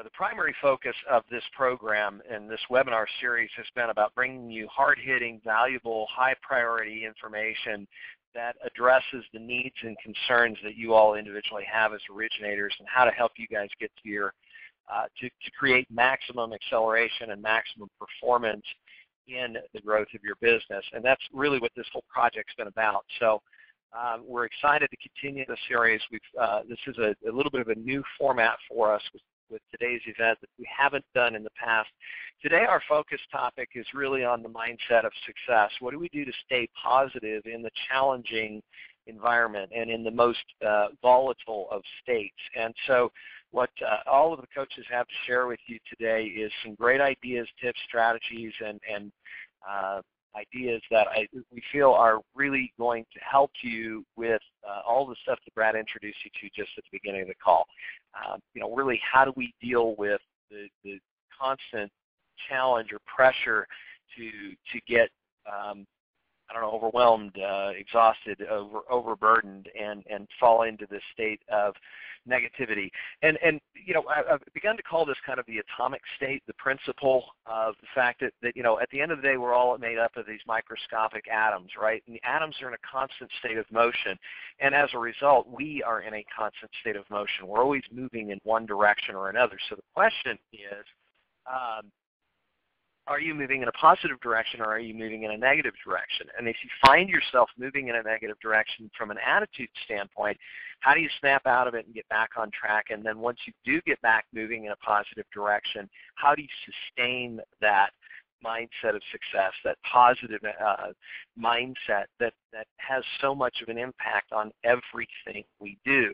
the primary focus of this program and this webinar series has been about bringing you hard-hitting, valuable, high-priority information that addresses the needs and concerns that you all individually have as originators, and how to help you guys get to your to create maximum acceleration and maximum performance in the growth of your business. And that's really what this whole project's been about. So we're excited to continue the series. This is a little bit of a new format for us with today's event that we haven't done in the past. Today our focus topic is really on the mindset of success. What do we do to stay positive in the challenging environment and in the most volatile of states? And so what all of the coaches have to share with you today is some great ideas, tips, strategies, and ideas that we feel are really going to help you with all the stuff that Brad introduced you to just at the beginning of the call. Really, how do we deal with the constant challenge or pressure to get overwhelmed, exhausted, overburdened, and fall into this state of negativity. And I've begun to call this kind of the atomic state, the principle of the fact that at the end of the day, we're all made up of these microscopic atoms, right? And the atoms are in a constant state of motion. And as a result, we are in a constant state of motion. We're always moving in one direction or another. So the question is, are you moving in a positive direction, or are you moving in a negative direction? And if you find yourself moving in a negative direction from an attitude standpoint, how do you snap out of it and get back on track? And then once you do get back moving in a positive direction, how do you sustain that mindset of success, that positive mindset that has so much of an impact on everything we do?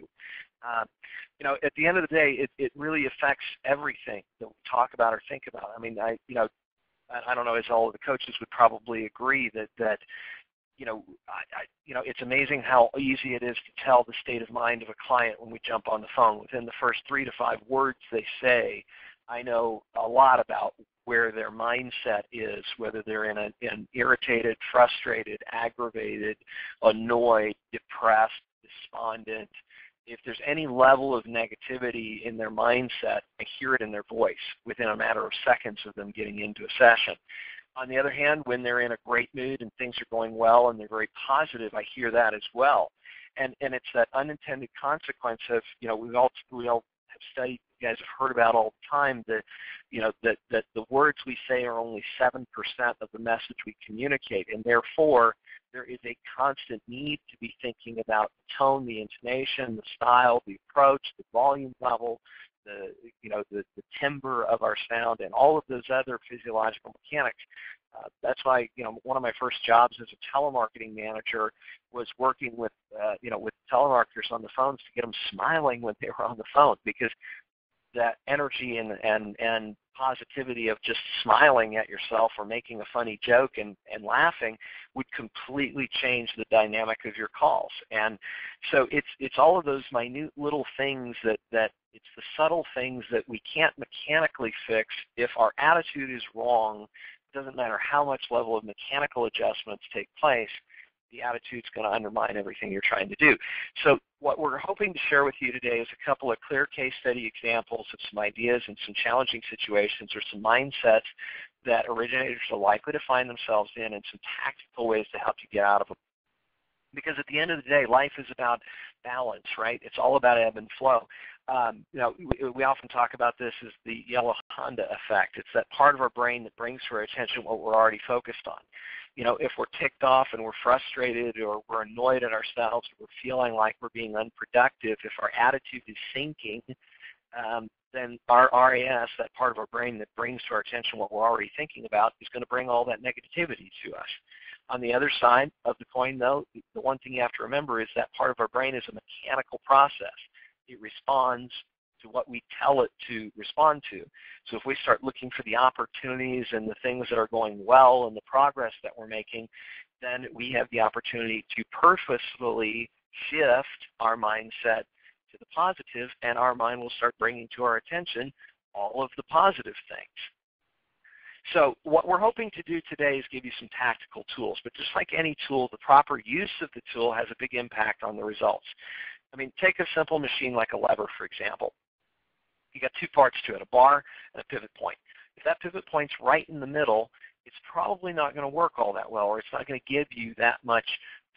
At the end of the day, it really affects everything that we talk about or think about. I mean, I don't know, as all of the coaches would probably agree that it's amazing how easy it is to tell the state of mind of a client when we jump on the phone. Within the first 3 to 5 words they say, I know a lot about where their mindset is, whether they're in an irritated, frustrated, aggravated, annoyed, depressed, despondent. If there's any level of negativity in their mindset, I hear it in their voice within a matter of seconds of them getting into a session. On the other hand, when they're in a great mood and things are going well and they're very positive, I hear that as well. And it's that unintended consequence of, we all have studied, you guys have heard about all the time, that the words we say are only 7% of the message we communicate, and therefore there is a constant need to be thinking about the tone, the intonation, the style, the approach, the volume level, the timbre of our sound, and all of those other physiological mechanics. That's why one of my first jobs as a telemarketing manager was working with telemarketers on the phones to get them smiling when they were on the phone, because that energy and positivity of just smiling at yourself or making a funny joke and laughing would completely change the dynamic of your calls. And so it's all of those minute little things that it's the subtle things that we can't mechanically fix. If our attitude is wrong, it doesn't matter how much level of mechanical adjustments take place, the attitude's going to undermine everything you're trying to do. So what we're hoping to share with you today is a couple of clear case study examples of some ideas and some challenging situations or some mindsets that originators are likely to find themselves in, and some tactical ways to help you get out of them. Because at the end of the day, life is about balance, right? It's all about ebb and flow. We often talk about this as the yellow Honda effect. It's that part of our brain that brings to our attention what we're already focused on. If we're ticked off and we're frustrated, or we're annoyed at ourselves, or we're feeling like we're being unproductive, if our attitude is sinking, then our RAS, that part of our brain that brings to our attention what we're already thinking about, is going to bring all that negativity to us. On the other side of the coin, though, the one thing you have to remember is that part of our brain is a mechanical process. It responds to what we tell it to respond to. So if we start looking for the opportunities and the things that are going well and the progress that we're making, then we have the opportunity to purposefully shift our mindset to the positive, and our mind will start bringing to our attention all of the positive things. So what we're hoping to do today is give you some tactical tools, but just like any tool, the proper use of the tool has a big impact on the results. I mean, take a simple machine like a lever, for example. You got two parts to it, a bar and a pivot point. If that pivot point's right in the middle, it's probably not going to work all that well, or it's not going to give you that much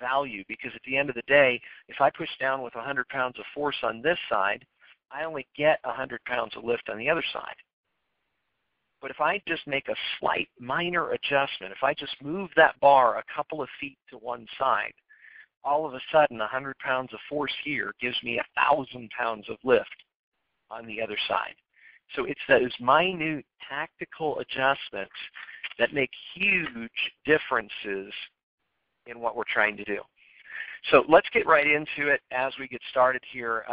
value, because at the end of the day, if I push down with 100 pounds of force on this side, I only get 100 pounds of lift on the other side. But if I just make a slight minor adjustment, if I just move that bar a couple of feet to one side, all of a sudden 100 pounds of force here gives me 1,000 pounds of lift on the other side. So it's those minute tactical adjustments that make huge differences in what we're trying to do. So let's get right into it as we get started here.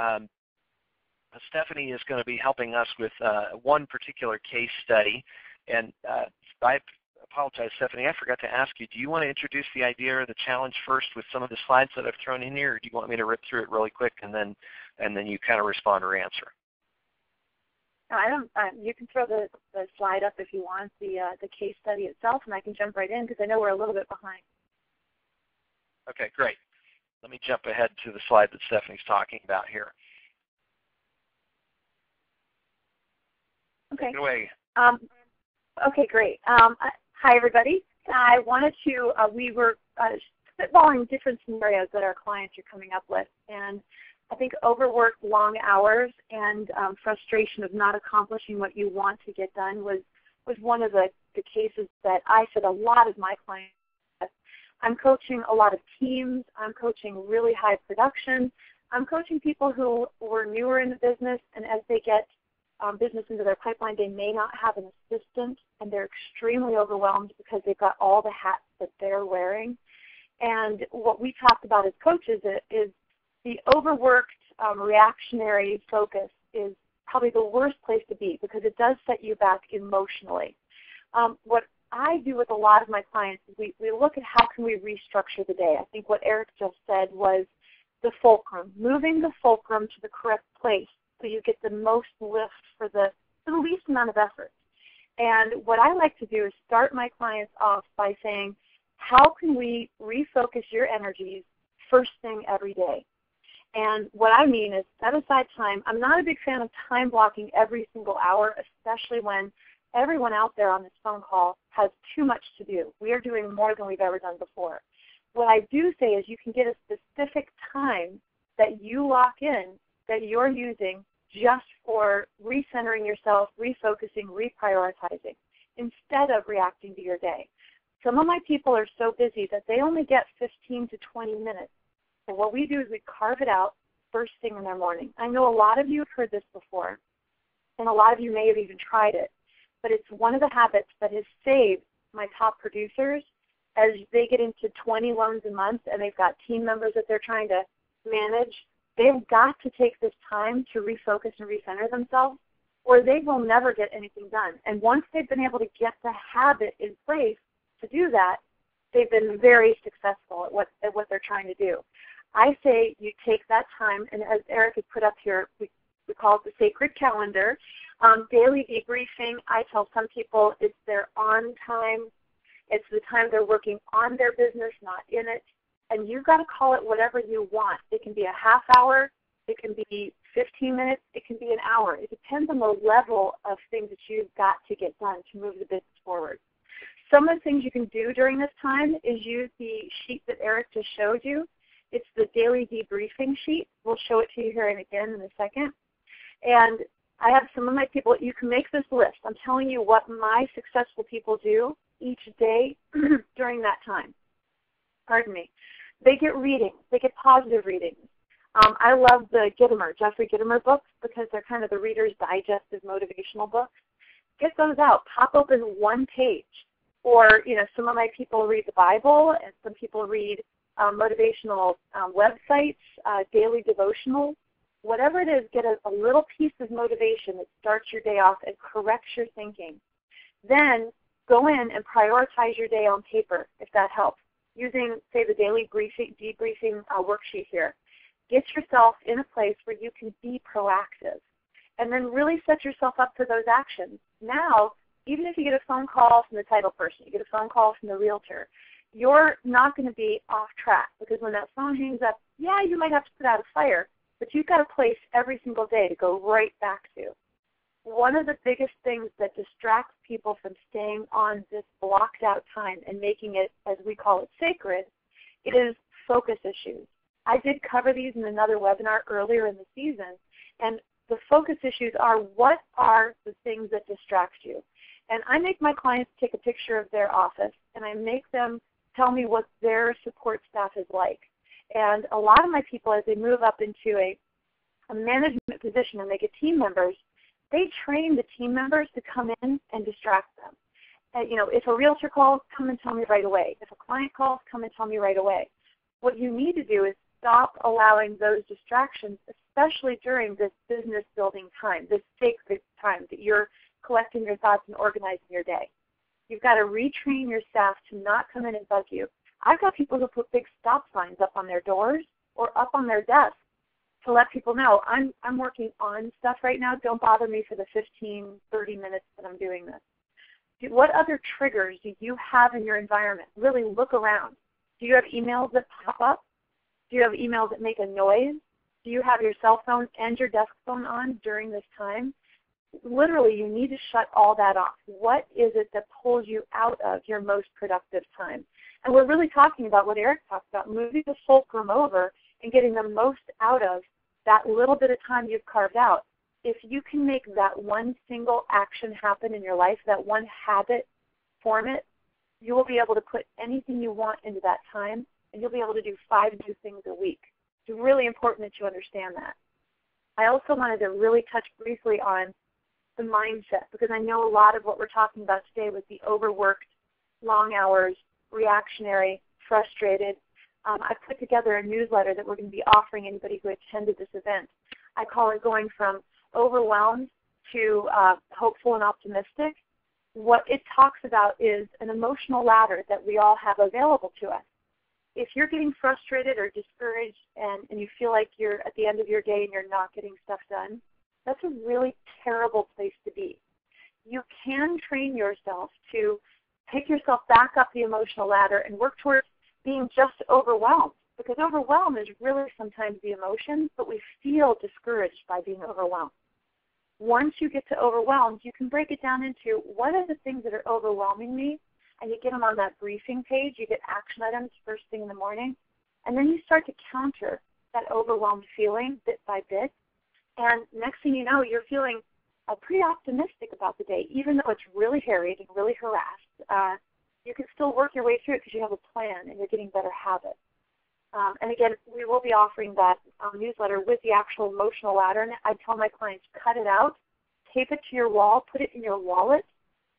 Stephanie is going to be helping us with one particular case study. And I apologize, Stephanie, I forgot to ask you, do you want to introduce the idea or the challenge first with some of the slides that I've thrown in here, or do you want me to rip through it really quick and then you kind of respond or answer? I don't. You can throw the slide up if you want, the case study itself, and I can jump right in because I know we're a little bit behind. Okay, great. Let me jump ahead to the slide that Stephanie's talking about here. Okay. Take it away. Okay, great. Hi, everybody. I wanted to. We were spitballing different scenarios that our clients are coming up with, and I think overworked, long hours, and frustration of not accomplishing what you want to get done was one of the cases that I said a lot of my clients. I'm coaching a lot of teams. I'm coaching really high production. I'm coaching people who were newer in the business, and as they get business into their pipeline, they may not have an assistant, and they're extremely overwhelmed because they've got all the hats that they're wearing. And what we talked about as coaches is the overworked, reactionary focus is probably the worst place to be because it does set you back emotionally. What I do with a lot of my clients is we look at how can we restructure the day. I think what Eric just said was the fulcrum, moving the fulcrum to the correct place so you get the most lift for the least amount of effort. And what I like to do is start my clients off by saying, how can we refocus your energies first thing every day? And what I mean is set aside time. I'm not a big fan of time blocking every single hour, especially when everyone out there on this phone call has too much to do. We are doing more than we've ever done before. What I do say is you can get a specific time that you lock in that you're using just for recentering yourself, refocusing, reprioritizing, instead of reacting to your day. Some of my people are so busy that they only get 15 to 20 minutes. So what we do is we carve it out first thing in their morning. I know a lot of you have heard this before, and a lot of you may have even tried it, but it's one of the habits that has saved my top producers as they get into 20 loans a month and they've got team members that they're trying to manage. They've got to take this time to refocus and recenter themselves, or they will never get anything done. And once they've been able to get the habit in place to do that, they've been very successful at what they're trying to do. I say you take that time, and as Eric has put up here, we call it the sacred calendar. Daily debriefing, I tell some people it's their on time. It's the time they're working on their business, not in it. And you've got to call it whatever you want. It can be a half hour. It can be 15 minutes. It can be an hour. It depends on the level of things that you've got to get done to move the business forward. Some of the things you can do during this time is use the sheet that Eric just showed you. It's the daily debriefing sheet. We'll show it to you here again in a second. And I have some of my people, you can make this list. I'm telling you what my successful people do each day during that time. Pardon me. They get readings. They get positive readings. I love the Jeffrey Gitomer books because they're kind of the Reader's Digest of motivational books. Get those out. Pop open one page. Or, some of my people read the Bible, and some people read motivational websites, daily devotionals. Whatever it is, get a little piece of motivation that starts your day off and corrects your thinking. Then go in and prioritize your day on paper, if that helps, using, say, the daily debriefing worksheet here. Get yourself in a place where you can be proactive, and then really set yourself up for those actions. Now, even if you get a phone call from the title person, you get a phone call from the realtor, you're not going to be off track because when that phone hangs up, yeah, you might have to put out a fire, but you've got a place every single day to go right back to. one of the biggest things that distracts people from staying on this blocked out time and making it, as we call it, sacred, it is focus issues. I did cover these in another webinar earlier in the season, and the focus issues are, what are the things that distract you? And I make my clients take a picture of their office, and I make them tell me what their support staff is like. And a lot of my people, as they move up into a management position and they get team members, they train the team members to come in and distract them. And, if a realtor calls, come and tell me right away. If a client calls, come and tell me right away. What you need to do is stop allowing those distractions, especially during this business building time, this sacred time that you're collecting your thoughts and organizing your day. You've got to retrain your staff to not come in and bug you. I've got people who put big stop signs up on their doors or up on their desks to let people know, I'm working on stuff right now. Don't bother me for the 15, 30 minutes that I'm doing this. What other triggers do you have in your environment? Really look around. Do you have emails that pop up? Do you have emails that make a noise? Do you have your cell phone and your desk phone on during this time? Literally, you need to shut all that off. What is it that pulls you out of your most productive time? And we're really talking about what Eric talked about, moving the fulcrum over and getting the most out of that little bit of time you've carved out. If you can make that one single action happen in your life, that one habit, form it, you will be able to put anything you want into that time, and you'll be able to do 5 new things a week. It's really important that you understand that. I also wanted to really touch briefly on the mindset, because I know a lot of what we're talking about today was the overworked, long hours, reactionary, frustrated. I put together a newsletter that we're going to be offering anybody who attended this event. I call it going from overwhelmed to hopeful and optimistic. What it talks about is an emotional ladder that we all have available to us. If you're getting frustrated or discouraged and you feel like you're at the end of your day and you're not getting stuff done, that's a really terrible place to be. You can train yourself to pick yourself back up the emotional ladder and work towards being just overwhelmed, because overwhelm is really sometimes the emotion, but we feel discouraged by being overwhelmed. Once you get to overwhelmed, you can break it down into what are the things that are overwhelming me, and you get them on that briefing page. You get action items first thing in the morning, and then you start to counter that overwhelmed feeling bit by bit, and next thing you know, you're feeling pretty optimistic about the day, even though it's really harried and really harassed. You can still work your way through it because you have a plan and you're getting better habits. And again, we will be offering that newsletter with the actual emotional ladder. And I tell my clients, cut it out, tape it to your wall, put it in your wallet,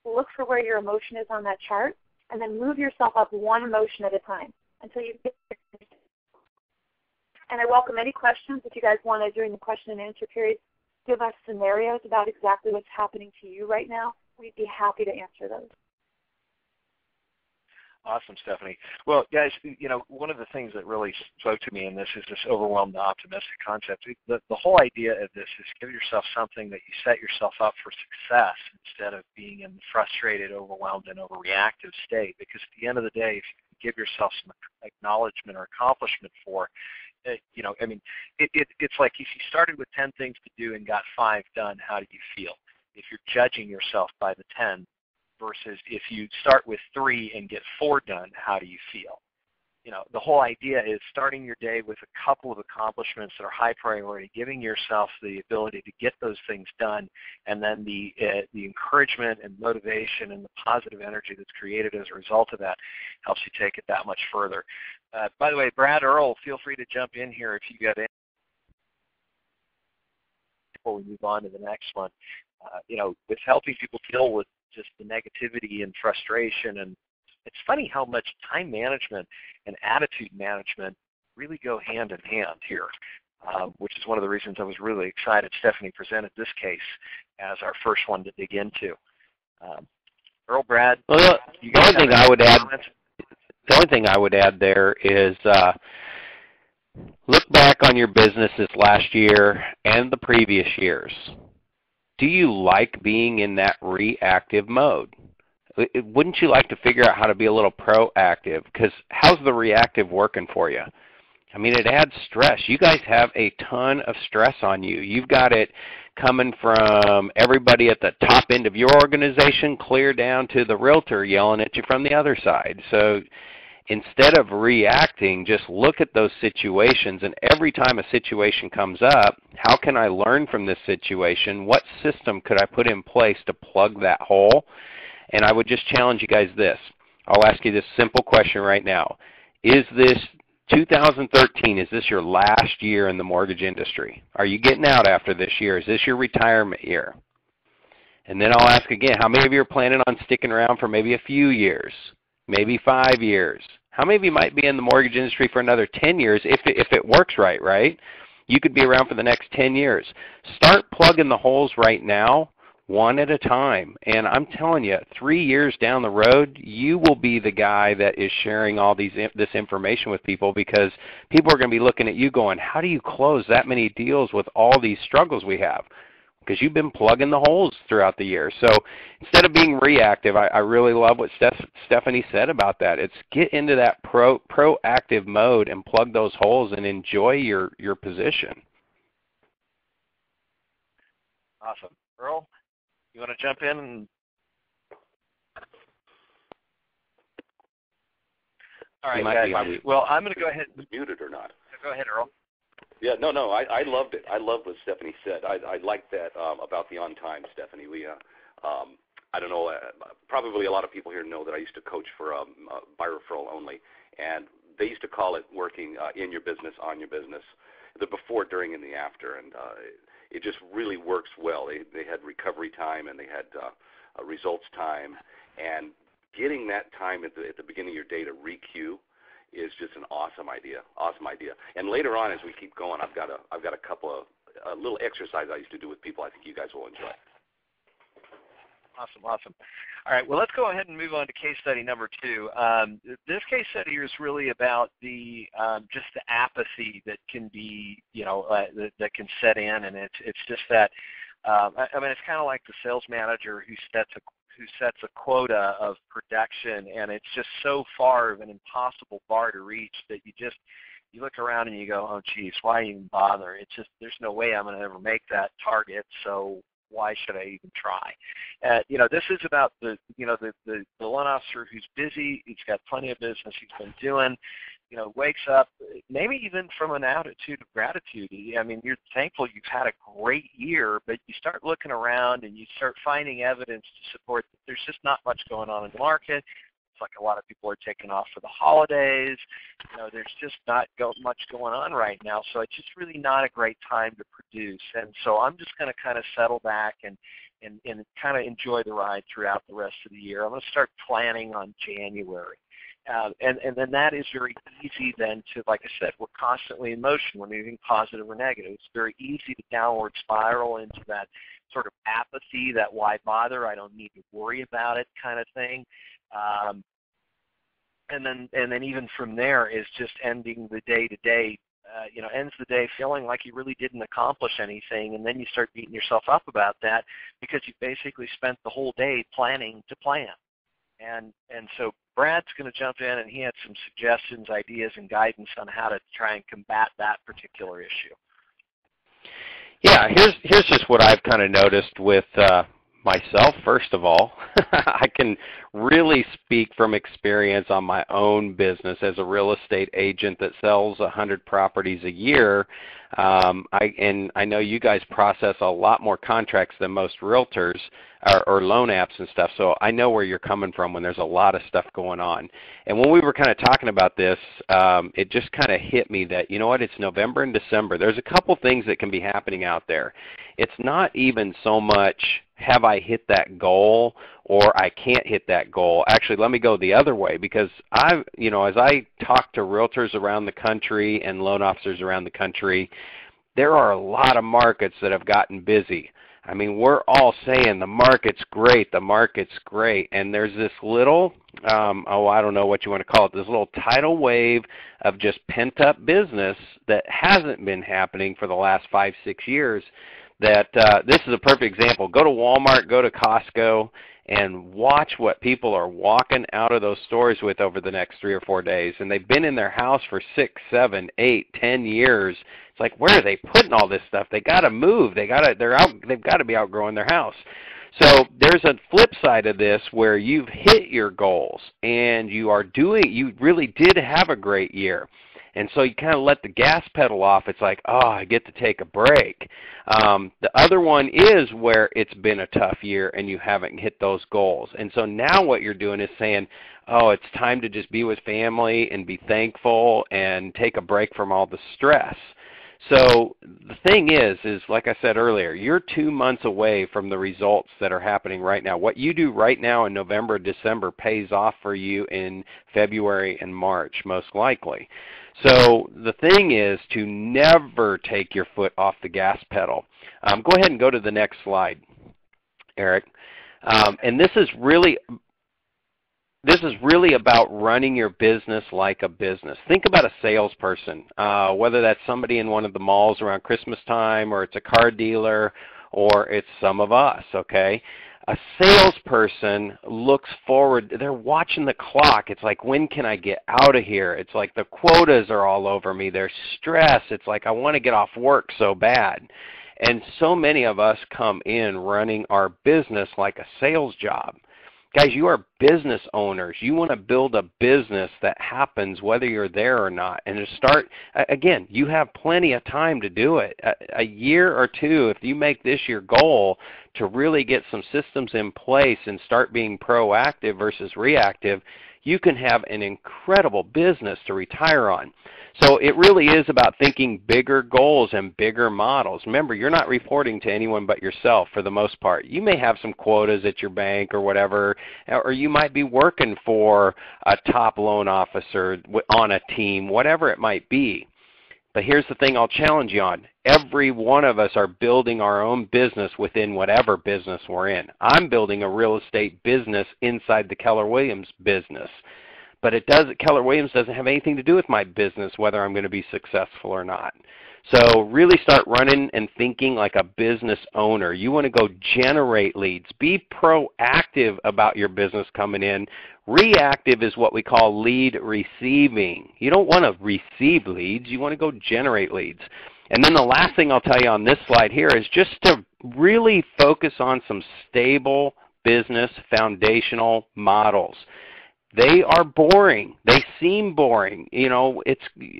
look for where your emotion is on that chart, and then move yourself up one emotion at a time until you get there. And I welcome any questions if you guys want to, during the question and answer period, give us scenarios about exactly what's happening to you right now. We'd be happy to answer those. Awesome, Stephanie. Well, guys, one of the things that really spoke to me in this is this overwhelmed optimistic concept. The whole idea of this is give yourself something that you set yourself up for success instead of being in the frustrated, overwhelmed, and overreactive state. Because at the end of the day, if you give yourself some acknowledgement or accomplishment for, it's like if you started with 10 things to do and got 5 done, how do you feel? If you're judging yourself by the 10, versus if you start with 3 and get 4 done, how do you feel? The whole idea is starting your day with a couple of accomplishments that are high priority, giving yourself the ability to get those things done, and then the encouragement and motivation and the positive energy that's created as a result of that helps you take it that much further. By the way, Brad, Earl, feel free to jump in here if you got any before we move on to the next one. With helping people deal with just the negativity and frustration, and it's funny how much time management and attitude management really go hand in hand here, which is one of the reasons I was really excited Stephanie presented this case as our first one to dig into. Earl, Brad, well, you the guys only thing I would add there is look back on your businesses last year and the previous years. Do you like being in that reactive mode? Wouldn't you like to figure out how to be a little proactive? Because how's the reactive working for you? I mean, it adds stress. You guys have a ton of stress on you. You've got it coming from everybody at the top end of your organization clear down to the realtor yelling at you from the other side. So instead of reacting, just look at those situations, and every time a situation comes up, how can I learn from this situation? What system could I put in place to plug that hole? And I would just challenge you guys this. I'll ask you this simple question right now. Is this 2013, is this your last year in the mortgage industry? Are you getting out after this year? Is this your retirement year? And then I'll ask again, how many of you are planning on sticking around for maybe a few years, maybe 5 years? How many of you might be in the mortgage industry for another 10 years if it works right, right? You could be around for the next 10 years. Start plugging the holes right now, one at a time. And I'm telling you, 3 years down the road, you will be the guy that is sharing all this information with people, because people are going to be looking at you going, how do you close that many deals with all these struggles we have? Because you've been plugging the holes throughout the year. So instead of being reactive, I really love what Stephanie said about that. It's get into that proactive mode and plug those holes and enjoy your position. Awesome. Earl, you want to jump in? All right, guys. Well, I'm going to go ahead. Muted or not? Go ahead, Earl. Yeah, no, I loved it. I loved what Stephanie said. I like that about the on time, Stephanie. I don't know, probably a lot of people here know that I used to coach for by referral only, and they used to call it working in your business, on your business, the before, during, and the after, and it just really works well. They had recovery time and they had results time, and getting that time at the beginning of your day to re-queue is just an awesome idea. And later on, as we keep going, I've got a couple of a little exercise I used to do with people I think you guys will enjoy. Awesome. All right, well, let's go ahead and move on to case study number 2. This case study is really about the just the apathy that can be, that can set in, and it's just that. I mean, it's kind of like the sales manager who sets a quota of production, and it's just so far of an impossible bar to reach that you look around and you go, oh, geez, why even bother? It's just, there's no way I'm going to ever make that target, so why should I even try? This is about the loan officer who's busy, he's got plenty of business he's been doing, wakes up, maybe even from an attitude of gratitude. I mean, you're thankful you've had a great year, but you start looking around and you start finding evidence to support that there's just not much going on in the market. It's like a lot of people are taking off for the holidays. There's just not much going on right now, so it's just really not a great time to produce. And so I'm just going to kind of settle back and kind of enjoy the ride throughout the rest of the year. I'm going to start planning on January. And then that is very easy then to, like I said, we're constantly in motion. We're moving positive or negative. It's very easy to downward spiral into that sort of apathy, that why bother, I don't need to worry about it kind of thing. And then even from there is just ending the day-to-day, ends the day feeling like you really didn't accomplish anything, and then you start beating yourself up about that because you basically spent the whole day planning to plan. And so Brad's going to jump in, and he had some suggestions, ideas, and guidance on how to try and combat that particular issue. Yeah, here's just what I've kind of noticed with myself. First of all, I can really speak from experience on my own business as a real estate agent that sells 100 properties a year. I know you guys process a lot more contracts than most realtors or loan apps and stuff, so I know where you're coming from when there's a lot of stuff going on. And when we were kind of talking about this, it just kind of hit me that, it's November and December. There's a couple things that can be happening out there. It's not even so much have I hit that goal or I can't hit that goal. Actually, let me go the other way, because as I talk to realtors around the country and loan officers around the country, there are a lot of markets that have gotten busy. I mean, we're all saying the market's great, and there's this little, I don't know what you want to call it, this little tidal wave of just pent-up business that hasn't been happening for the last 5-6 years. That this is a perfect example. Go to Walmart, go to Costco, and watch what people are walking out of those stores with over the next 3 or 4 days. And they've been in their house for 6, 7, 8, 10 years. It's like, where are they putting all this stuff? They got to move. They've got to be outgrowing their house. So there's a flip side of this where you've hit your goals and you really did have a great year. And so you kind of let the gas pedal off. It's like, oh, I get to take a break. The other one is where it's been a tough year and you haven't hit those goals. And so now what you're doing is saying, oh, it's time to just be with family and be thankful and take a break from all the stress. So the thing is like I said earlier, you're 2 months away from the results that are happening right now. What you do right now in November, December pays off for you in February and March, most likely. So the thing is to never take your foot off the gas pedal. Go ahead and go to the next slide, Eric. And this is really about running your business like a business. Think about a salesperson, whether that's somebody in one of the malls around Christmas time, or it's a car dealer, or it's some of us, okay? A salesperson looks forward. They're watching the clock. It's like, when can I get out of here? It's like the quotas are all over me. There's stress. It's like I want to get off work so bad. And so many of us come in running our business like a sales job. Guys, you are business owners. You want to build a business that happens whether you're there or not. And to start, again, you have plenty of time to do it. A year or two, if you make this your goal to really get some systems in place and start being proactive versus reactive, you can have an incredible business to retire on. So it really is about thinking bigger goals and bigger models. Remember, you're not reporting to anyone but yourself for the most part. You may have some quotas at your bank or whatever, or you might be working for a top loan officer on a team, whatever it might be. But here's the thing I'll challenge you on. Every one of us are building our own business within whatever business we're in. I'm building a real estate business inside the Keller Williams business. But Keller Williams doesn't have anything to do with my business, whether I'm going to be successful or not. So really start running and thinking like a business owner. You want to go generate leads. Be proactive about your business coming in. Reactive is what we call lead receiving. You don't want to receive leads. You want to go generate leads. And then the last thing I'll tell you on this slide here is just to really focus on some stable business foundational models. They are boring. They seem boring. You know,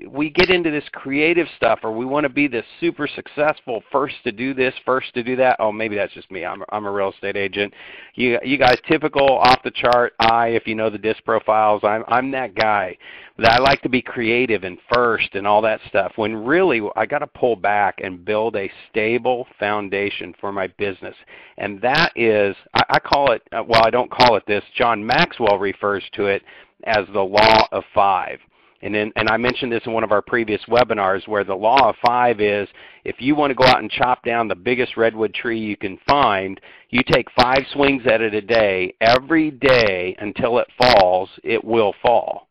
we get into this creative stuff, or we want to be this super successful, first to do this, first to do that. Oh, maybe that's just me. I'm a real estate agent. You guys, typical off the chart. If you know the disc profiles, I'm that guy. But I like to be creative and first and all that stuff, when really I got to pull back and build a stable foundation for my business. And that is, I call it, well, I don't call it this. John Maxwell refers to it as the law of 5. And I mentioned this in one of our previous webinars, where the law of 5 is, if you want to go out and chop down the biggest redwood tree you can find, you take 5 swings at it a day. Every day until it falls, it will fall.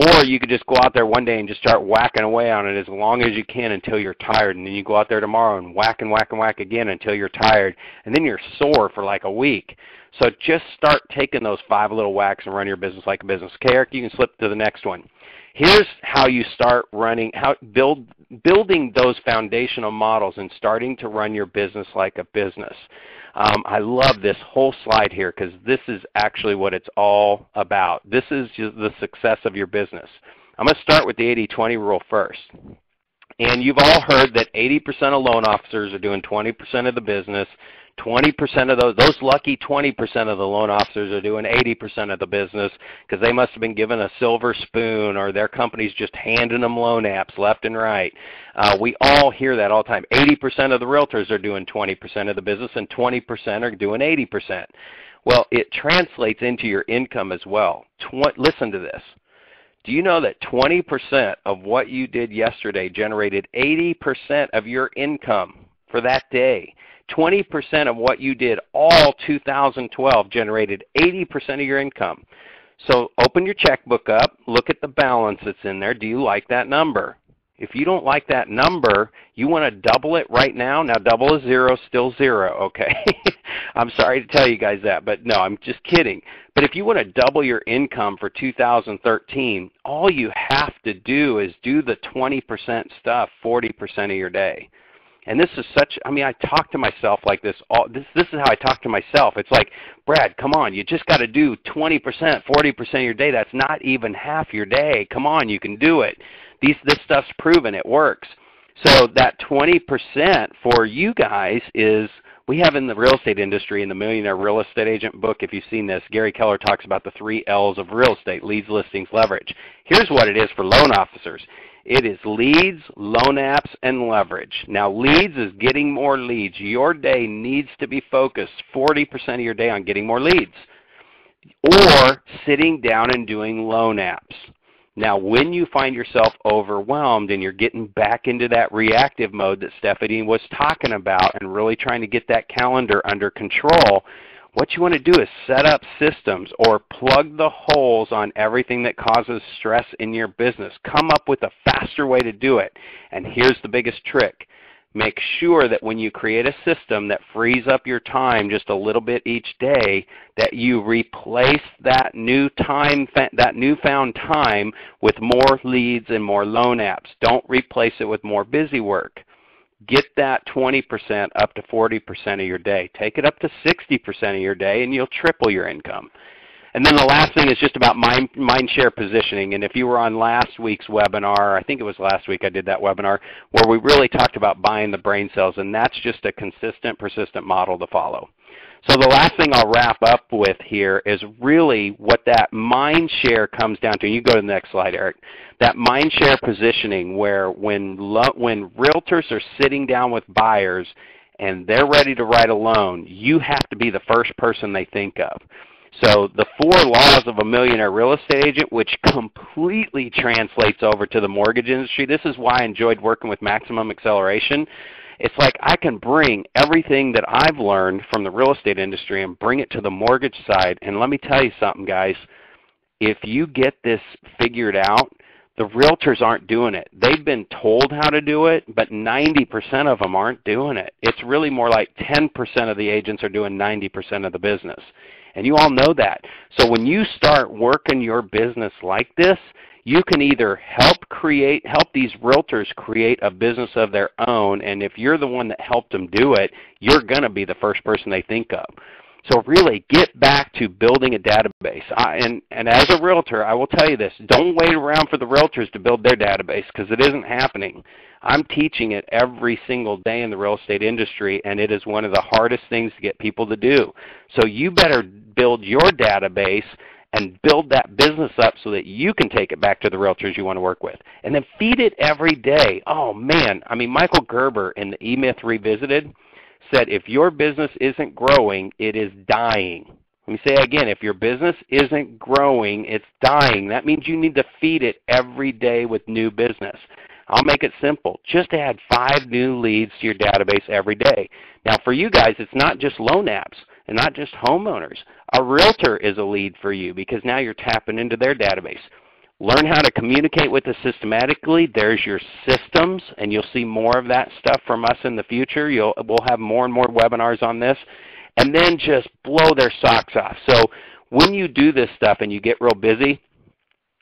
Or you could just go out there one day and just start whacking away on it as long as you can until you're tired. And then you go out there tomorrow and whack and whack and whack again until you're tired. And then you're sore for like a week. So just start taking those 5 little whacks and run your business like a business. Okay, Eric, you can slip to the next one. Here's how you start building those foundational models and starting to run your business like a business. I love this whole slide here, because this is actually what it's all about. This is just the success of your business. I'm going to start with the 80-20 rule first. And you've all heard that 80% of loan officers are doing 20% of the business. 20% of those lucky 20% of the loan officers are doing 80% of the business, because they must have been given a silver spoon, or their company's just handing them loan apps left and right. We all hear that all the time. 80% of the realtors are doing 20% of the business, and 20% are doing 80%. Well, it translates into your income as well. Listen to this. Do you know that 20% of what you did yesterday generated 80% of your income for that day? 20% of what you did all 2012 generated 80% of your income. So open your checkbook up, look at the balance that's in there. Do you like that number? If you don't like that number, you want to double it right now. Now double is 0, still 0, okay? I'm sorry to tell you guys that, but no, I'm just kidding. But if you want to double your income for 2013, all you have to do is do the 20% stuff 40% of your day. And this is such, I mean, I talk to myself like this. This is how I talk to myself. It's like, Brad, come on, you just got to do 20%, 40% of your day. That's not even half your day. Come on, you can do it. This stuff's proven, it works. So that 20% for you guys is, we have in the real estate industry, in the Millionaire Real Estate Agent book, if you've seen this, Gary Keller talks about the 3 L's of real estate: leads, listings, leverage. Here's what it is for loan officers. It is leads, loan apps, and leverage. Now, leads is getting more leads. Your day needs to be focused 40% of your day on getting more leads, or sitting down and doing loan apps. Now, when you find yourself overwhelmed and you're getting back into that reactive mode that Stephanie was talking about and really trying to get that calendar under control, what you want to do is set up systems or plug the holes on everything that causes stress in your business. Come up with a faster way to do it. And here's the biggest trick. Make sure that when you create a system that frees up your time just a little bit each day, that you replace that that newfound time with more leads and more loan apps. Don't replace it with more busy work. Get that 20% up to 40% of your day. Take it up to 60% of your day, and you'll triple your income. And then the last thing is just about mind share positioning. And if you were on last week's webinar, I think it was last week I did that webinar, where we really talked about buying the brain cells, and that's just a consistent, persistent model to follow. So the last thing I'll wrap up with here is really what that mind share comes down to. You go to the next slide, Eric. That mind share positioning, where when realtors are sitting down with buyers and they're ready to write a loan, you have to be the first person they think of. So the 4 laws of a millionaire real estate agent, which completely translates over to the mortgage industry. This is why I enjoyed working with Maximum Acceleration. It's like I can bring everything that I've learned from the real estate industry and bring it to the mortgage side. And let me tell you something, guys. If you get this figured out, the realtors aren't doing it. They've been told how to do it, but 90% of them aren't doing it. It's really more like 10% of the agents are doing 90% of the business. And you all know that. So when you start working your business like this, you can either help these realtors create a business of their own, and if you're the one that helped them do it, you're going to be the first person they think of. So really get back to building a database. And as a realtor, I will tell you this, don't wait around for the realtors to build their database, because it isn't happening. I'm teaching it every single day in the real estate industry, and it is one of the hardest things to get people to do. So you better build your database and build that business up so that you can take it back to the realtors you want to work with. And then feed it every day. Oh, man. I mean, Michael Gerber in the E-Myth Revisited said, if your business isn't growing, it is dying. Let me say again, if your business isn't growing, it's dying. That means you need to feed it every day with new business. I'll make it simple. Just add 5 new leads to your database every day. Now, for you guys, it's not just loan apps and not just homeowners. A realtor is a lead for you, because now you're tapping into their database. Learn how to communicate with us systematically. There's your systems, and you'll see more of that stuff from us in the future. We'll have more and more webinars on this. And then just blow their socks off. So when you do this stuff and you get real busy,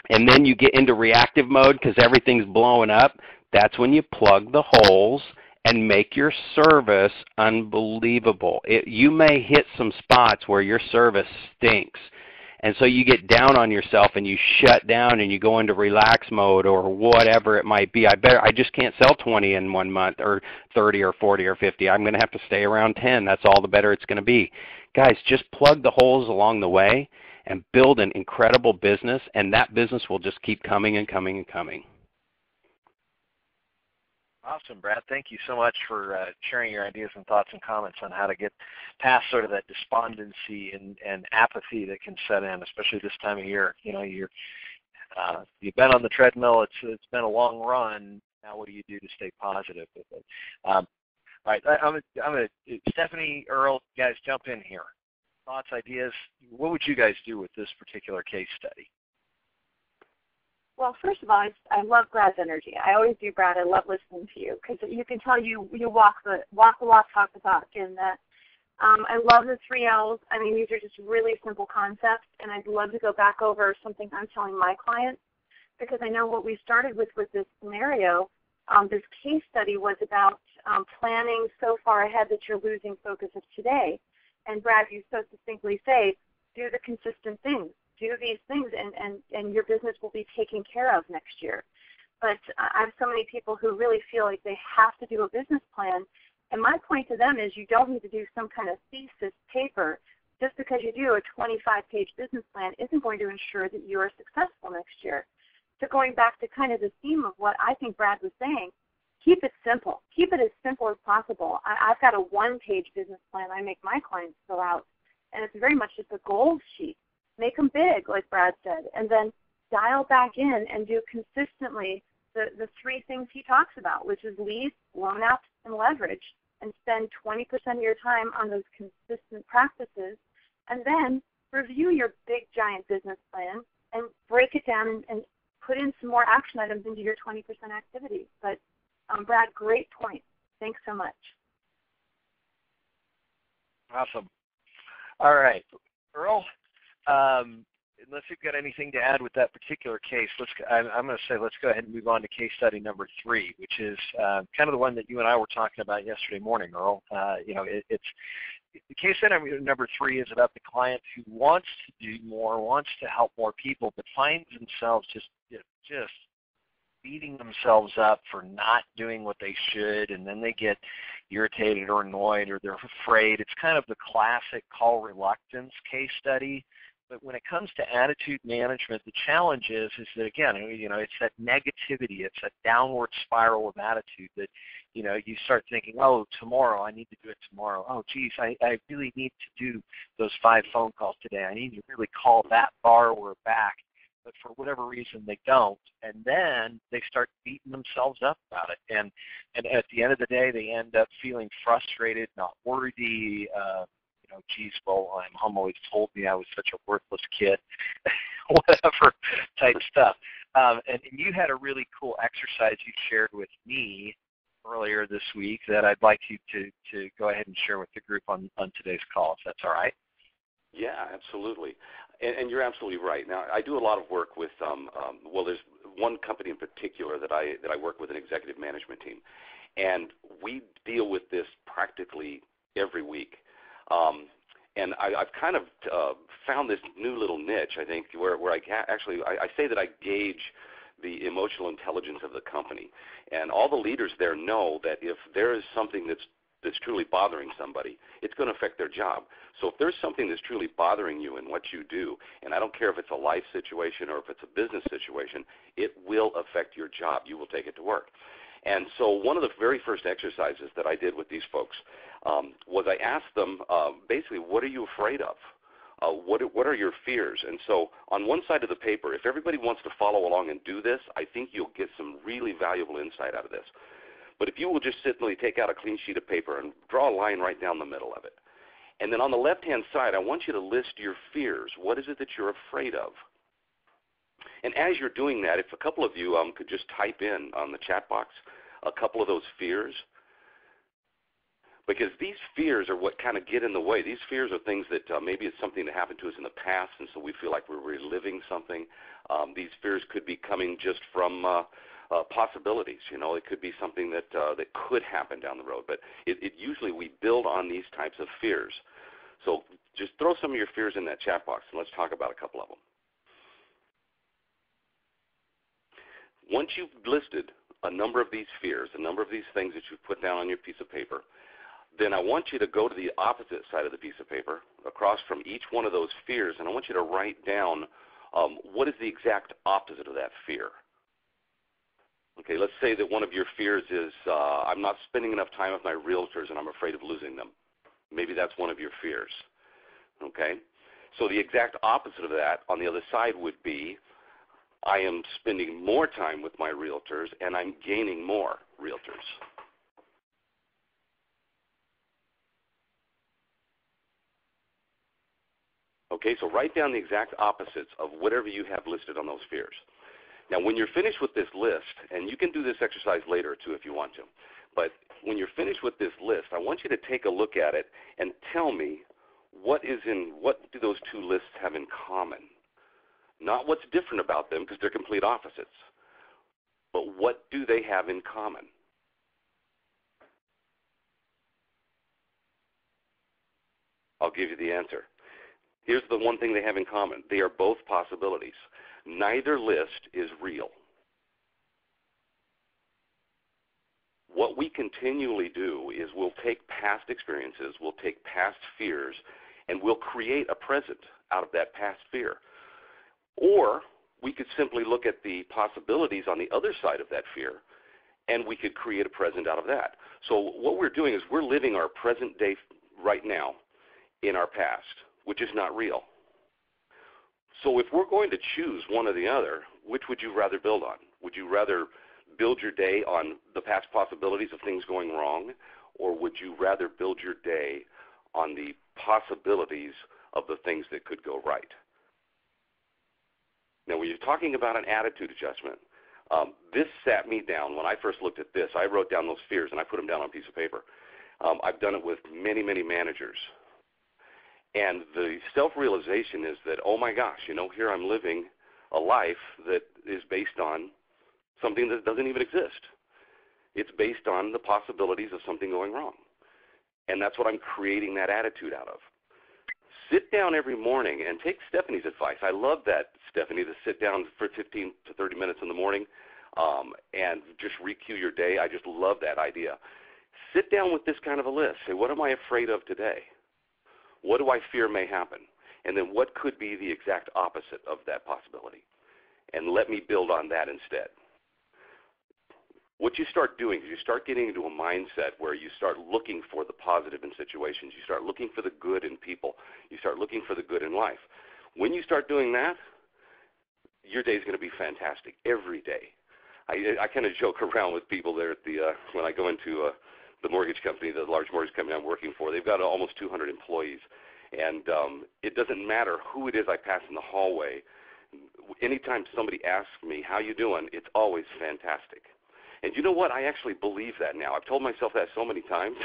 and then you get into reactive mode because everything's blowing up, that's when you plug the holes and make your service unbelievable. You may hit some spots where your service stinks. And so you get down on yourself and you shut down and you go into relax mode or whatever it might be. I just can't sell 20 in 1 month or 30 or 40 or 50. I'm going to have to stay around 10. That's all the better it's going to be. Guys, just plug the holes along the way and build an incredible business, and that business will just keep coming and coming and coming. Awesome, Brad. Thank you so much for sharing your ideas and thoughts and comments on how to get past sort of that despondency and apathy that can set in, especially this time of year. You know, you've been on the treadmill. It's been a long run. Now, what do you do to stay positive with it? All right, I'm gonna Stephanie, Earl, guys, jump in here. Thoughts, ideas. What would you guys do with this particular case study? Well, first of all, I love Brad's energy. I always do, Brad. I love listening to you because you can tell you walk the walk, talk the talk, and that I love the 3 L's. I mean, these are just really simple concepts, and I'd love to go back over something I'm telling my clients, because I know what we started with this scenario, this case study was about planning so far ahead that you're losing focus of today. And Brad, you so succinctly say, do the consistent things. Do these things, and your business will be taken care of next year. But I have so many people who really feel like they have to do a business plan. And my point to them is you don't need to do some kind of thesis paper. Just because you do a 25-page business plan isn't going to ensure that you are successful next year. So going back to kind of the theme of what I think Brad was saying, keep it simple. Keep it as simple as possible. I've got a 1-page business plan I make my clients fill out, and it's very much just a goals sheet. Make them big, like Brad said, and then dial back in and do consistently the 3 things he talks about, which is leads, loan apps, and leverage, and spend 20% of your time on those consistent practices, and then review your big, giant business plan and break it down and put in some more action items into your 20% activities. But Brad, great point. Thanks so much. Awesome. All right. Earl, unless you've got anything to add with that particular case, I'm going to say let's go ahead and move on to case study number 3, which is kind of the one that you and I were talking about yesterday morning, Earl. It's the case study number 3 is about the client who wants to do more, wants to help more people, but finds themselves just beating themselves up for not doing what they should, and then they get irritated or annoyed or they're afraid. It's kind of the classic call reluctance case study. But when it comes to attitude management, the challenge is that, again, it's that negativity, it's that downward spiral of attitude that, you start thinking, oh, tomorrow, I need to do it tomorrow. Oh, geez, I really need to do those 5 phone calls today. I need to really call that borrower back. But for whatever reason, they don't. And then they start beating themselves up about it. And at the end of the day, they end up feeling frustrated, not worthy, geez, well, my mom always told me I was such a worthless kid, whatever type stuff. And you had a really cool exercise you shared with me earlier this week that I'd like you to go ahead and share with the group on today's call, if that's all right. Yeah, absolutely. And you're absolutely right. Now, I do a lot of work with, there's one company in particular that I work with, an executive management team, and we deal with this practically every week. And I've kind of found this new little niche, I think, where I say that I gauge the emotional intelligence of the company. And all the leaders there know that if there is something that's truly bothering somebody, it's going to affect their job. So if there's something that's truly bothering you in what you do, and I don't care if it's a life situation or if it's a business situation, it will affect your job. You will take it to work. And so one of the very first exercises that I did with these folks was I asked them, basically, what are you afraid of? What are your fears? And so on one side of the paper, if everybody wants to follow along and do this, I think you'll get some really valuable insight out of this. But if you will just simply take out a clean sheet of paper and draw a line right down the middle of it. And then on the left-hand side, I want you to list your fears. What is it that you're afraid of? And as you're doing that, if a couple of you could just type in on the chat box a couple of those fears, because these fears are what kind of get in the way. These fears are things that maybe it's something that happened to us in the past, and so we feel like we're reliving something. These fears could be coming just from possibilities. It could be something that could happen down the road. But it usually we build on these types of fears. So just throw some of your fears in that chat box, and let's talk about a couple of them. Once you've listed a number of these fears, a number of these things that you've put down on your piece of paper, then I want you to go to the opposite side of the piece of paper, across from each one of those fears, and I want you to write down what is the exact opposite of that fear. Okay, let's say that one of your fears is I'm not spending enough time with my realtors and I'm afraid of losing them. Maybe that's one of your fears. Okay, so the exact opposite of that on the other side would be I am spending more time with my realtors and I'm gaining more realtors. Okay, so write down the exact opposites of whatever you have listed on those fears. Now, when you're finished with this list, and you can do this exercise later too if you want to, But when you're finished with this list, I want you to take a look at it and tell me what do those two lists have in common? Not what's different about them, because they're complete opposites, but what do they have in common? I'll give you the answer. Here's the one thing they have in common. They are both possibilities. Neither list is real. What we continually do is we'll take past experiences, we'll take past fears, and we'll create a present out of that past fear. Or we could simply look at the possibilities on the other side of that fear, and we could create a present out of that. So what we're doing is we're living our present day right now in our past, which is not real. So if we're going to choose one or the other, which would you rather build on? Would you rather build your day on the past possibilities of things going wrong, or would you rather build your day on the possibilities of the things that could go right? Now, when you're talking about an attitude adjustment, this sat me down. When I first looked at this, I wrote down those fears, and I put them down on a piece of paper. I've done it with many, many managers. And the self-realization is that, oh, my gosh, here I'm living a life that is based on something that doesn't even exist. It's based on the possibilities of something going wrong. And that's what I'm creating that attitude out of. Sit down every morning and take Stephanie's advice. I love that, Stephanie, to sit down for 15 to 30 minutes in the morning and just re-cue your day. I just love that idea. Sit down with this kind of a list. Say, what am I afraid of today? What do I fear may happen? And then what could be the exact opposite of that possibility? And let me build on that instead. What you start doing is you start getting into a mindset where you start looking for the positive in situations. You start looking for the good in people. You start looking for the good in life. When you start doing that, your day is going to be fantastic every day. I kind of joke around with people there at the when I go into the mortgage company, the large mortgage company I'm working for. They've got almost 200 employees, and it doesn't matter who it is I pass in the hallway. Anytime somebody asks me, how you doing, it's always fantastic. And you know what? I actually believe that now. I've told myself that so many times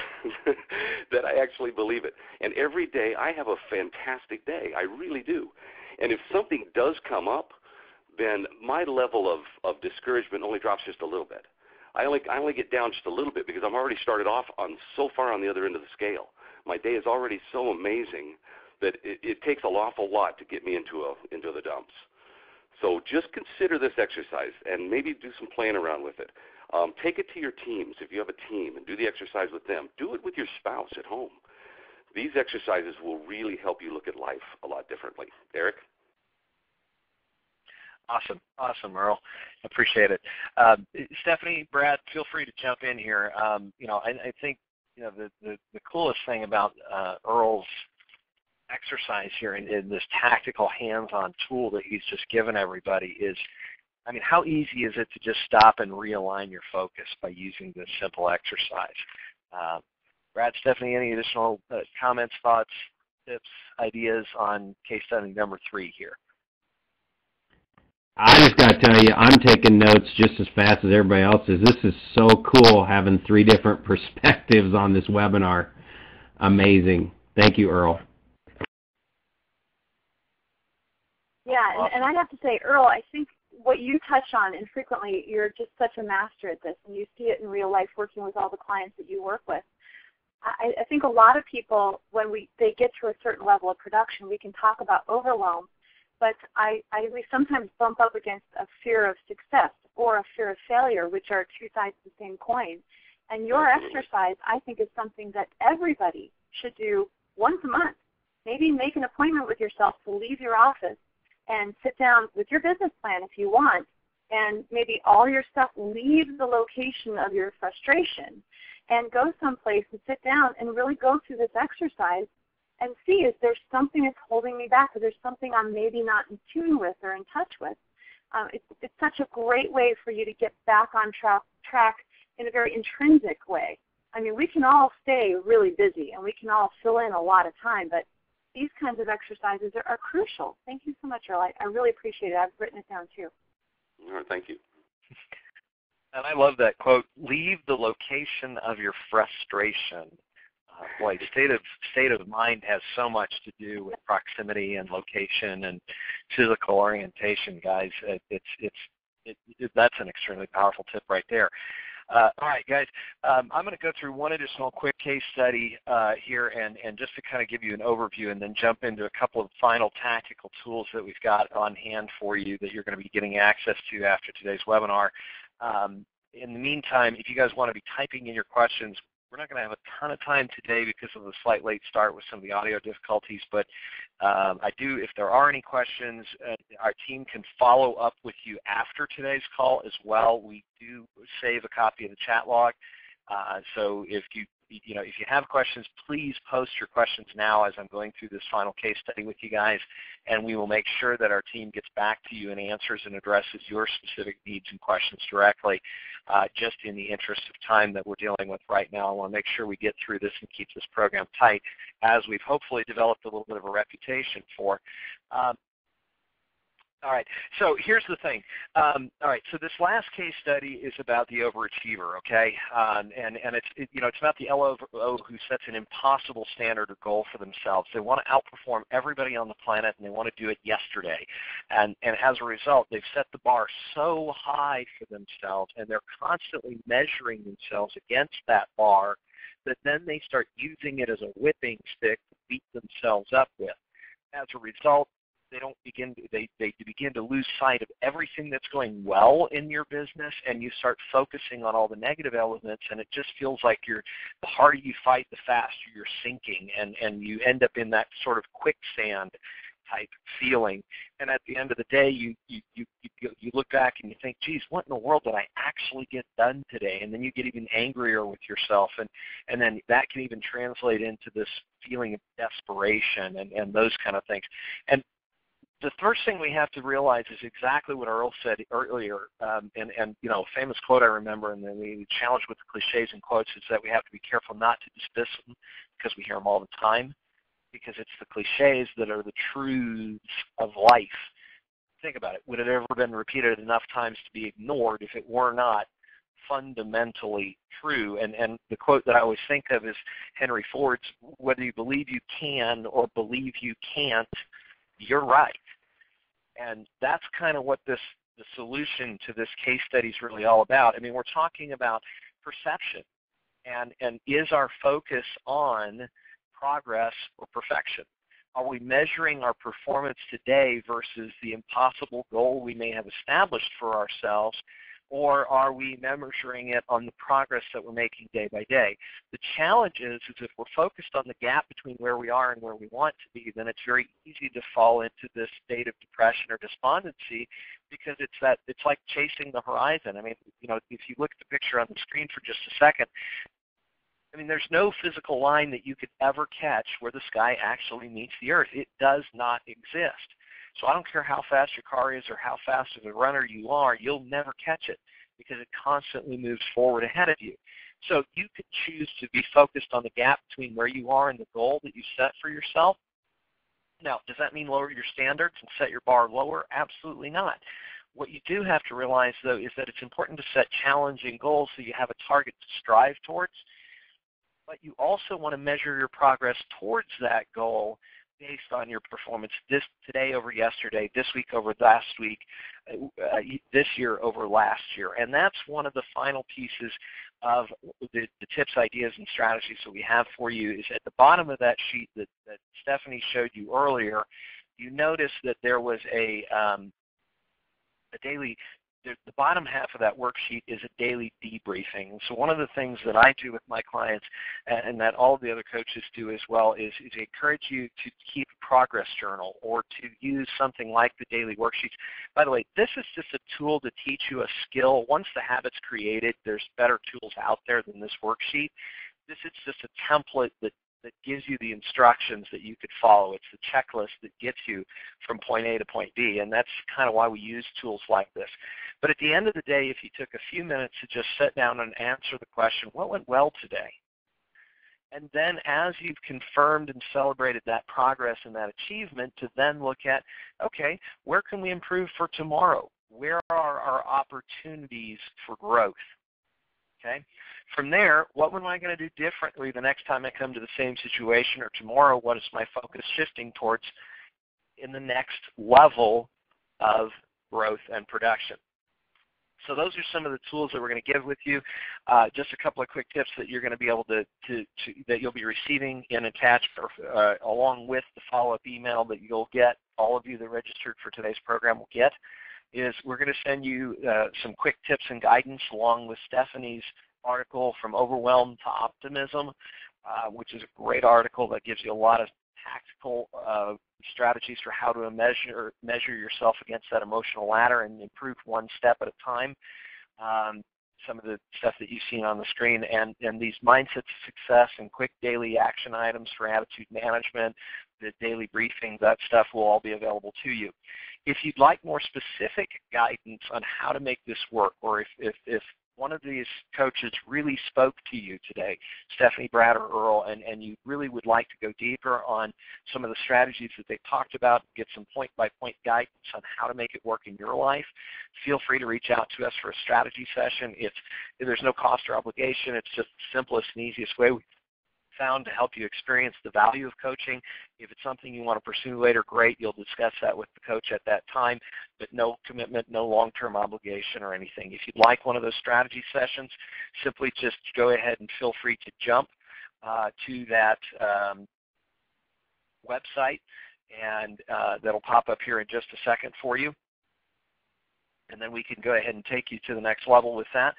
that I actually believe it. And every day I have a fantastic day. I really do. And if something does come up, then my level of discouragement only drops just a little bit. I only get down just a little bit because I'm already started off on so far on the other end of the scale. My day is already so amazing that it takes an awful lot to get me into the dumps. So just consider this exercise and maybe do some playing around with it. Take it to your teams if you have a team and do the exercise with them. Do it with your spouse at home. These exercises will really help you look at life a lot differently. Eric? Awesome, Earl. Appreciate it. Stephanie, Brad, feel free to jump in here. I think the coolest thing about Earl's exercise here in this tactical hands-on tool that he's just given everybody is, how easy is it to just stop and realign your focus by using this simple exercise? Brad, Stephanie, any additional comments, thoughts, tips, ideas on case study number 3 here? I just got to tell you, I'm taking notes just as fast as everybody else is. This is so cool having 3 different perspectives on this webinar. Amazing. Thank you, Earl. Yeah, and I have to say, Earl, I think what you touch on, and frequently you're just such a master at this, and you see it in real life working with all the clients that you work with. I think a lot of people, when they get to a certain level of production, we can talk about overwhelm, but we sometimes bump up against a fear of success or a fear of failure, which are 2 sides of the same coin. And your exercise, I think, is something that everybody should do once a month. Maybe make an appointment with yourself to leave your office and sit down with your business plan if you want, and maybe all your stuff leave the location of your frustration and go someplace and sit down and really go through this exercise and see, is there something that's holding me back? Is there something I'm maybe not in tune with or in touch with? It's such a great way for you to get back on track in a very intrinsic way. We can all stay really busy and we can all fill in a lot of time, but these kinds of exercises are crucial. Thank you so much, Earl. I really appreciate it. I've written it down too. All right, thank you. And I love that quote, leave the location of your frustration. Boy, state of mind has so much to do with proximity and location and physical orientation, guys. That's an extremely powerful tip right there. All right, guys, I'm going to go through one additional quick case study here and just to kind of give you an overview and then jump into a couple of final tactical tools that we've got on hand for you that you're going to be getting access to after today's webinar. In the meantime, if you guys want to be typing in your questions, we're not going to have a ton of time today because of the slight late start with some of the audio difficulties, but if there are any questions, our team can follow up with you after today's call as well. We do save a copy of the chat log, so if you have questions, please post your questions now as I'm going through this final case study with you guys, and we will make sure that our team gets back to you and answers and addresses your specific needs and questions directly. Just in the interest of time that we're dealing with right now, I want to make sure we get through this and keep this program tight, as we've hopefully developed a little bit of a reputation for. All right, so here's the thing. All right, so this last case study is about the overachiever, okay? And it's about the LO who sets an impossible standard or goal for themselves. They want to outperform everybody on the planet, and they want to do it yesterday. And as a result, they've set the bar so high for themselves, and they're constantly measuring themselves against that bar that then they start using it as a whipping stick to beat themselves up with. As a result, they begin to lose sight of everything that's going well in your business, and you start focusing on all the negative elements, and it just feels like the harder you fight, the faster you're sinking, and you end up in that sort of quicksand type feeling. And at the end of the day, you look back and you think, geez, what in the world did I actually get done today? And then you get even angrier with yourself, and then that can even translate into this feeling of desperation and those kind of things. And the first thing we have to realize is exactly what Earl said earlier, and a famous quote I remember, and then the challenge with the cliches and quotes is that we have to be careful not to dismiss them because we hear them all the time, because it's the cliches that are the truths of life. Think about it. Would it ever been repeated enough times to be ignored if it were not fundamentally true? And the quote that I always think of is Henry Ford's, whether you believe you can or believe you can't, you're right. And that's kind of what the solution to this case study is really all about. I mean, we're talking about perception, and is our focus on progress or perfection? Are we measuring our performance today versus the impossible goal we may have established for ourselves, or are we measuring it on the progress that we're making day by day? The challenge is if we're focused on the gap between where we are and where we want to be, then it's very easy to fall into this state of depression or despondency, because it's like chasing the horizon. I mean, if you look at the picture on the screen for just a second, I mean, there's no physical line that you could ever catch where the sky actually meets the earth. It does not exist. So I don't care how fast your car is or how fast of a runner you are, you'll never catch it because it constantly moves forward ahead of you. So you could choose to be focused on the gap between where you are and the goal that you set for yourself. Now, does that mean lower your standards and set your bar lower? Absolutely not. What you do have to realize, though, is that it's important to set challenging goals so you have a target to strive towards, but you also want to measure your progress towards that goal based on your performance today over yesterday, this week over last week, this year over last year. And that's one of the final pieces of the tips, ideas, and strategies that we have for you. Is at the bottom of that sheet that Stephanie showed you earlier, you notice that there was a daily, the bottom half of that worksheet is a daily debriefing. So one of the things that I do with my clients, and that all of the other coaches do as well, is encourage you to keep a progress journal or to use something like the daily worksheets. By the way, this is just a tool to teach you a skill. Once the habit's created, there's better tools out there than this worksheet. This is just a template that gives you the instructions that you could follow. It's the checklist that gets you from point A to point B, and that's kind of why we use tools like this. But at the end of the day, if you took a few minutes to just sit down and answer the question, what went well today? And then as you've confirmed and celebrated that progress and that achievement, to then look at, okay, where can we improve for tomorrow? where are our opportunities for growth? Okay. From there, what am I going to do differently the next time I come to the same situation, or tomorrow, what is my focus shifting towards in the next level of growth and production? So those are some of the tools that we're going to give with you. Just a couple of quick tips that you're going to be able to that you'll be receiving in attached along with the follow-up email that you'll get. All of you that registered for today's program will get is we're going to send you some quick tips and guidance along with Stephanie's article From Overwhelm to Optimism, which is a great article that gives you a lot of tactical strategies for how to measure yourself against that emotional ladder and improve one step at a time. Some of the stuff that you've seen on the screen, and these mindsets of success and quick daily action items for attitude management, the daily briefings, that stuff will all be available to you. If you'd like more specific guidance on how to make this work, or if one of these coaches really spoke to you today, Stephanie, Brad, or Earl, and you really would like to go deeper on some of the strategies that they talked about, get some point-by-point guidance on how to make it work in your life, feel free to reach out to us for a strategy session. There's no cost or obligation. It's just the simplest and easiest way we've found to help you experience the value of coaching. If it's something you want to pursue later, great. You'll discuss that with the coach at that time, but no commitment, no long-term obligation or anything. If you'd like one of those strategy sessions, simply just go ahead and feel free to jump to that website, and that'll pop up here in just a second for you. And then we can go ahead and take you to the next level with that.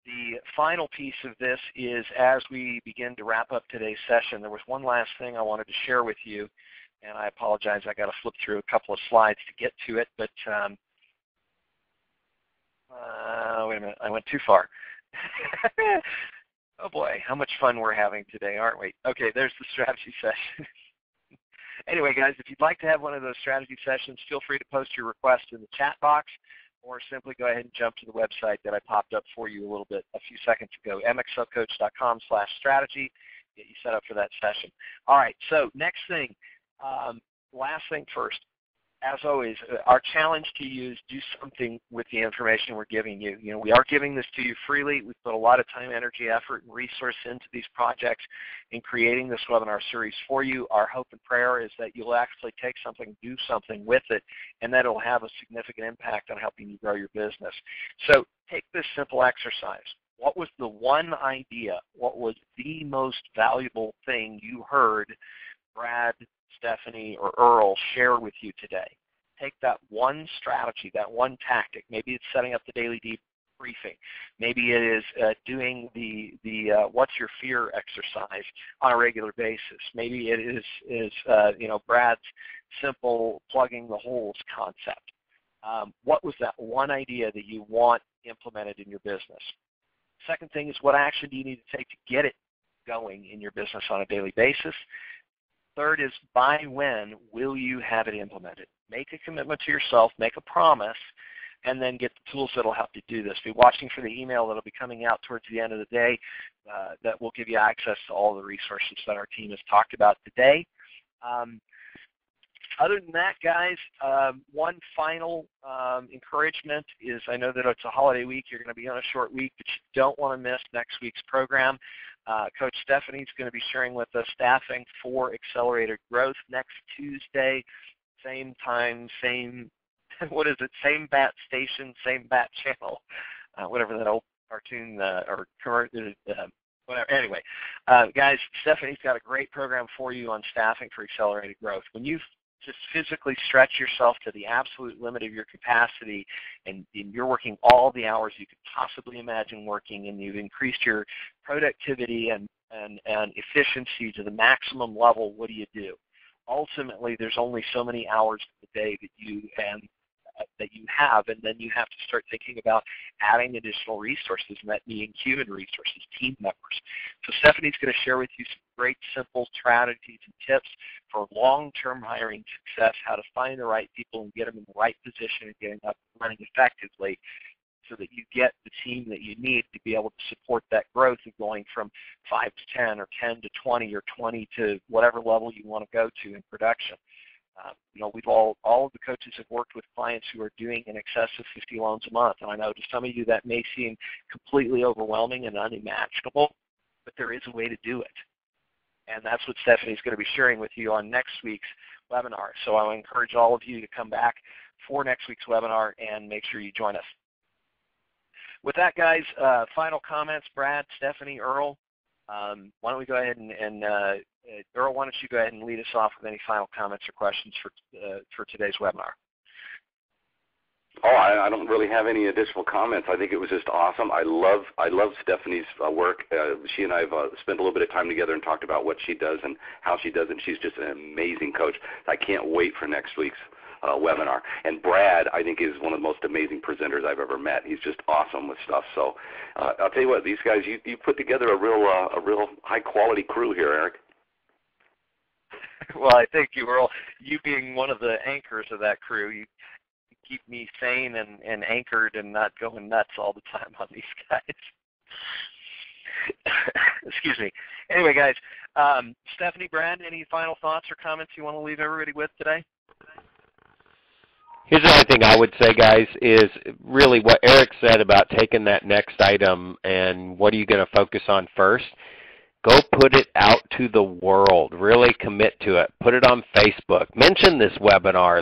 The final piece of this is, as we begin to wrap up today's session, there was one last thing I wanted to share with you, and I apologize, I got to flip through a couple of slides to get to it, but wait a minute, I went too far. Oh boy, how much fun we're having today, aren't we? Okay, there's the strategy session. Anyway, guys, if you'd like to have one of those strategy sessions, feel free to post your request in the chat box, or simply go ahead and jump to the website that I popped up for you a few seconds ago, mxlcoach.com/strategy, get you set up for that session. All right, so next thing, last thing first. As always, our challenge to you is do something with the information we're giving you. You know, we are giving this to you freely. We've put a lot of time, energy, effort, and resource into these projects in creating this webinar series for you. Our hope and prayer is that you'll actually take something, do something with it, and that it'll have a significant impact on helping you grow your business. So take this simple exercise. What was the one idea? What was the most valuable thing you heard Brad, Stephanie, or Earl share with you today? Take that one strategy, that one tactic. Maybe it's setting up the daily debriefing. Maybe it is doing the what's your fear exercise on a regular basis. Maybe it is Brad's simple plugging the holes concept. What was that one idea that you want implemented in your business? Second thing is, what action do you need to take to get it going in your business on a daily basis? Third is, by when will you have it implemented? Make a commitment to yourself, make a promise, and then get the tools that will help you do this. Be watching for the email that will be coming out towards the end of the day that will give you access to all the resources that our team has talked about today. Other than that, guys, one final encouragement is, I know that it's a holiday week. You're going to be on a short week, but you don't want to miss next week's program. Coach Stephanie's going to be sharing with us staffing for accelerated growth next Tuesday, same time, same bat station, same bat channel, whatever that old cartoon or whatever. Anyway, guys, Stephanie's got a great program for you on staffing for accelerated growth. When you just physically stretch yourself to the absolute limit of your capacity, and you're working all the hours you could possibly imagine working, and you've increased your productivity and efficiency to the maximum level, what do? Ultimately, there's only so many hours of the day that you have, and then you have to start thinking about adding additional resources, and that being human resources, team members. So Stephanie's going to share with you some great simple strategies and tips for long-term hiring success, how to find the right people and get them in the right position and getting up and running effectively so that you get the team that you need to be able to support that growth of going from 5 to 10 or 10 to 20 or 20 to whatever level you want to go to in production. We've all of the coaches have worked with clients who are doing in excess of 50 loans a month. And I know to some of you that may seem completely overwhelming and unimaginable, but there is a way to do it. And that's what Stephanie's going to be sharing with you on next week's webinar. So I encourage all of you to come back for next week's webinar and make sure you join us. With that, guys, final comments, Brad, Stephanie, Earl. Why don't we go ahead and Earl, why don't you go ahead and lead us off with any final comments or questions for today's webinar? Oh, I don't really have any additional comments. I think it was just awesome. I love Stephanie's work. She and I have spent a little bit of time together and talked about what she does and how she does it. And she's just an amazing coach. I can't wait for next week's webinar. And Brad, I think, is one of the most amazing presenters I've ever met. He's just awesome with stuff. So I'll tell you what, these guys, you put together a real high quality crew here, Eric. Well, I thank you, Earl. You being one of the anchors of that crew, you keep me sane and anchored and not going nuts all the time on these guys. Excuse me. Anyway, guys, Stephanie, Brad, any final thoughts or comments you want to leave everybody with today? Here's the only thing I would say, guys, is really what Eric said about taking that next item and what are you going to focus on first. Go put it out to the world. Really commit to it. Put it on Facebook. Mention this webinar.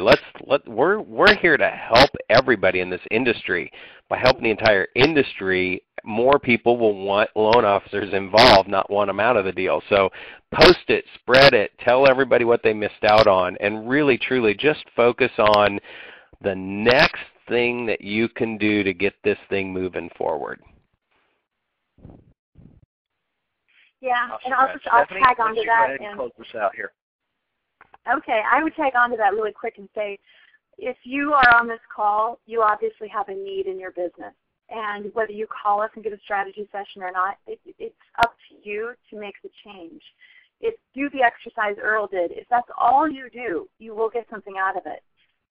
We're here to help everybody in this industry. By helping the entire industry, more people will want loan officers involved, not want them out of the deal. So post it, spread it, tell everybody what they missed out on, and really, truly just focus on the next thing that you can do to get this thing moving forward. Yeah, awesome, and I'll tag on to that. Go ahead and close this out here. Okay, I would tag on to that really quick and say, if you are on this call, you obviously have a need in your business. And whether you call us and get a strategy session or not, it's up to you to make the change. Do the exercise Earl did. If that's all you do, you will get something out of it.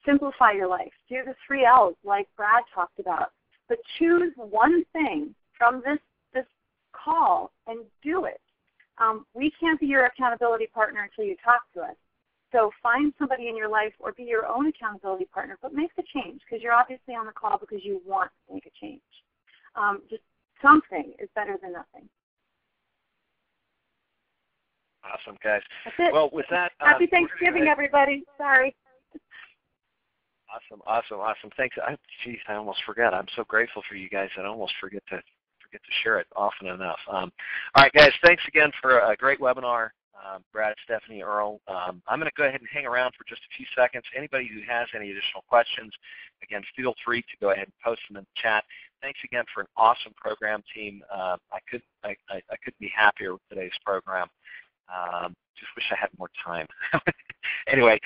Simplify your life. Do the 3 L's like Brad talked about. But choose one thing from this call and do it. We can't be your accountability partner until you talk to us. So find somebody in your life or be your own accountability partner, but make the change because you're obviously on the call because you want to make a change. Just something is better than nothing. Awesome, guys. That's it. Well, with that, Happy Thanksgiving, everybody. Sorry. Awesome. Thanks. I almost forgot. I'm so grateful for you guys that I almost forget to share it often enough. All right, guys, thanks again for a great webinar. Brad, Stephanie, Earl. I'm going to go ahead and hang around for just a few seconds. Anybody who has any additional questions, again, feel free to go ahead and post them in the chat. Thanks again for an awesome program, team. I couldn't be happier with today's program. Just wish I had more time. Anyway,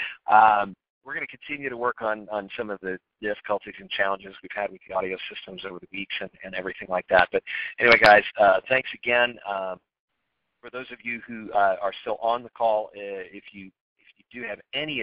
we're going to continue to work on some of the difficulties and challenges we've had with the audio systems over the weeks and everything like that. But anyway, guys, thanks again. For those of you who are still on the call, if you do have any